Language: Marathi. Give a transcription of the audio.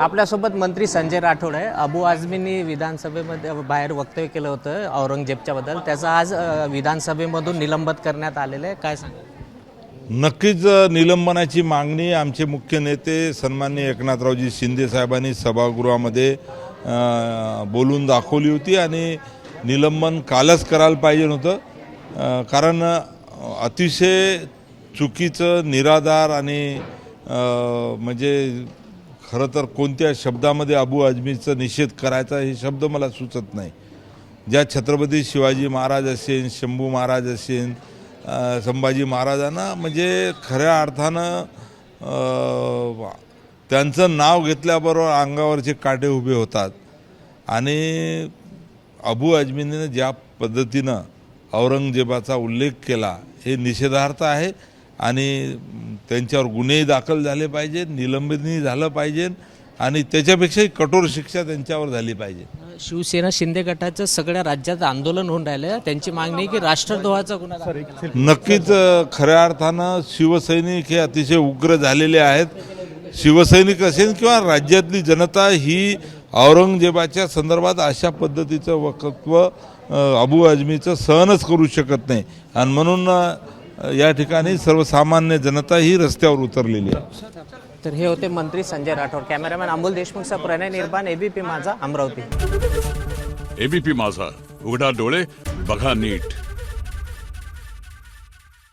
आपल्यासोबत मंत्री संजय राठोड आहे। अबू आझमींनी विधानसभेमध्ये बाहेर वक्तव्य केलं होतं औरंगजेबच्या बद्दल, त्याचं आज विधानसभेमधून निलंबित करण्यात आलेलं आहे, काय सांगा? नक्कीच निलंबनाची मागणी आमचे मुख्य नेते सन्माननीय एकनाथरावजी शिंदे साहेबांनी सभागृहामध्ये बोलून दाखवली होती आणि निलंबन कालच करायला पाहिजे होतं, कारण अतिशय चुकीचं निराधार आणि म्हणजे खरं तर कोणत्या शब्दामध्ये अबू आझमीचा निषेध करायचा हे शब्द मला सुचत नाही। ज्या छत्रपती शिवाजी महाराज असेल, शंभू महाराज असेल, संभाजी महाराजांना म्हणजे खऱ्या अर्थानं त्यांचं नाव घेतल्याबरोबर अंगावरचे काटे उभे होतात आणि अबू आझमीने ज्या पद्धतीनं औरंगजेबाचा उल्लेख केला हे निषेधार्थ आहे आणि त्यांच्यावर गुन्हेही दाखल झाले पाहिजे, निलंबनही झालं पाहिजे आणि त्याच्यापेक्षाही कठोर शिक्षा त्यांच्यावर झाली पाहिजे। शिवसेना शिंदे गटाचं सगळ्या राज्यात आंदोलन होऊन राहिलं, त्यांची मागणी आहे की राष्ट्रद्रोहाचा गुन्हा दाखल करा। नक्कीच खऱ्या अर्थानं शिवसैनिक हे अतिशय उग्र झालेले आहेत। शिवसैनिक असेल किंवा राज्यातली जनता ही औरंगजेबाच्या संदर्भात अशा पद्धतीचं वक्तव्य अबू आझमीचं सहनच करू शकत नाही आणि म्हणून या ठिकाणी सर्वसामान्य जनता ही रस्त्यावर उतरलेली आहे। तर हे होते मंत्री संजय राठोड। कॅमेरामॅन अमोल देशमुखचा प्रणय निर्माण, एबीपी माझा, अमरावती। एबीपी माझा, उघडा डोळे बघा नीट।